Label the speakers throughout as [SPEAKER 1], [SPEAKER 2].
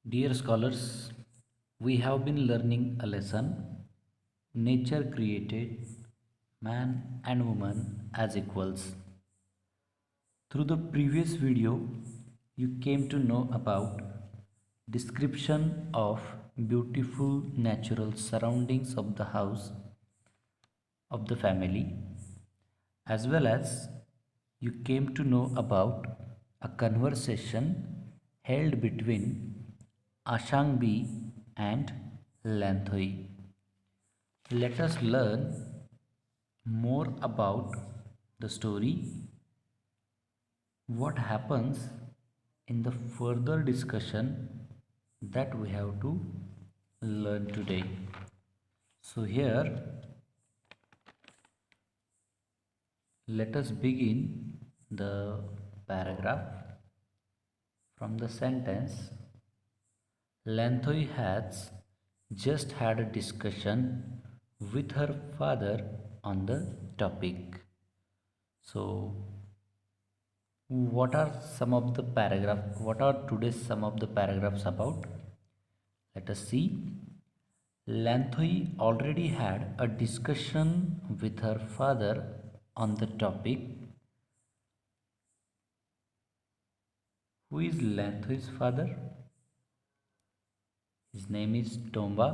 [SPEAKER 1] Dear scholars, we have been learning a lesson. Nature created man and woman as equals. Through the previous video, you came to know about description of beautiful natural surroundings of the house of the family, as well as you came to know about a conversation held between Ashangbi and Lanthui. Let us learn more about the story, what happens in the further discussion that we have to learn today. So, here let us begin the paragraph from the sentence. Lanthoy has just had a discussion with her father on the topic. So, what are some of the paragraph? What are today's some of the paragraphs about? Let us see. Lanthoy already had a discussion with her father on the topic. Who is Lanthoy's father? His name is Tomba.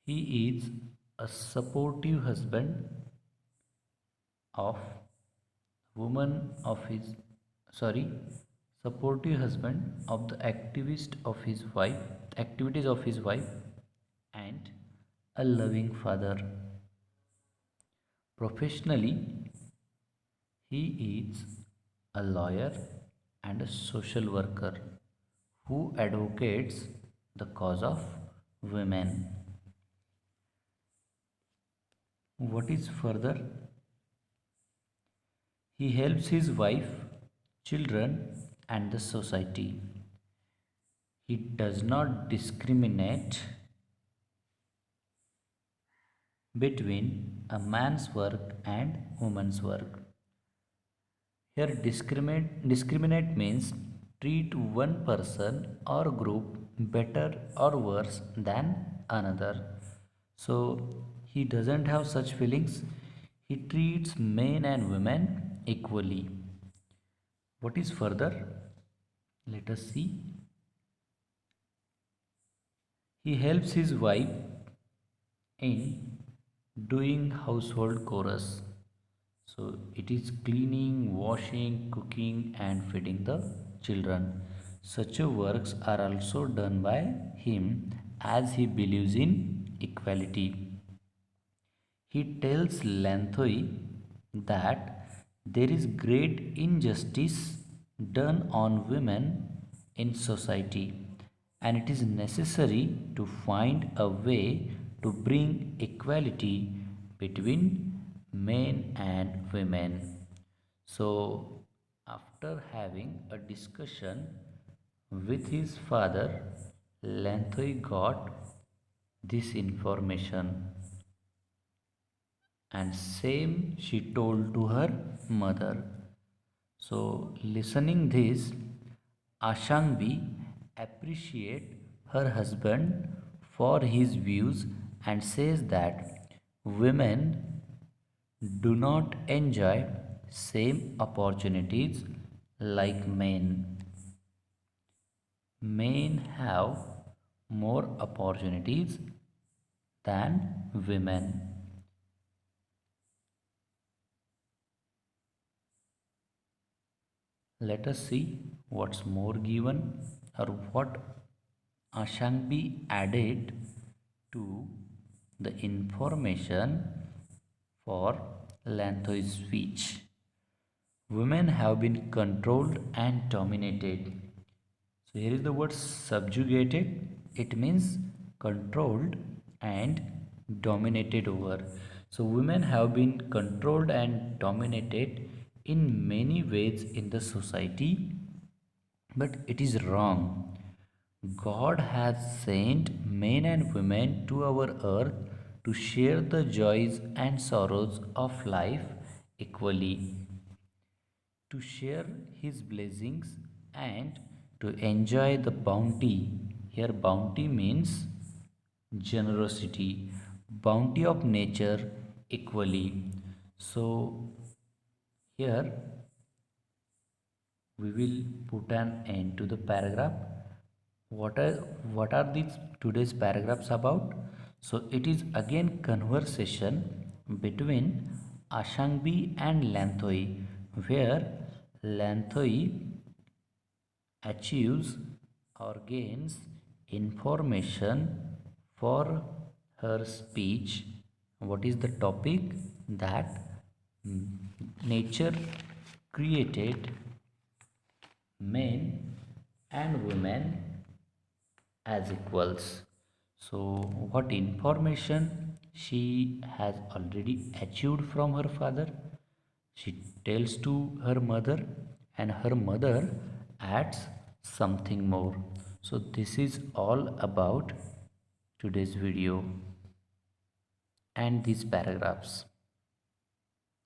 [SPEAKER 1] He is a supportive husband of woman of his sorry supportive husband of the activities of his wife, and a loving father. Professionally, he is a lawyer and a social worker who advocates the cause of women. What is further? He helps his wife, children, and the society. He does not discriminate between a man's work and woman's work. Here, discriminate means treat one person or group better or worse than another. So, he doesn't have such feelings. He treats men and women equally. What is further? Let us see. He helps his wife in doing household chores. So it is cleaning, washing, cooking, and feeding the children. Such works are also done by him as he believes in equality. He tells Lanthoy that there is great injustice done on women in society, and it is necessary to find a way to bring equality between men and women. So, after having a discussion with his father, Lanthoy got this information, and same she told to her mother. So listening this, Ashangbi appreciate her husband for his views and says that women do not enjoy same opportunities like men. Men have more opportunities than women. Let us see what's more given, or what Ashangbi added to the information for Lantho's speech. Women have been controlled and dominated. So here is the word subjugated. It means controlled and dominated over. So women have been controlled and dominated in many ways in the society, but it is wrong. God has sent men and women to our earth to share the joys and sorrows of life equally, to share his blessings and to enjoy the bounty. Here, bounty means generosity, bounty of nature equally. So, here we will put an end to the paragraph. What are these today's paragraphs about? So it is again conversation between Ashangbi and Lanthoi, where Lanthoi achieves or gains information for her speech. What is the topic? That nature created men and women as equals. So, what information she has already achieved from her father, she tells to her mother, and her mother adds something more. So, this is all about today's video and these paragraphs.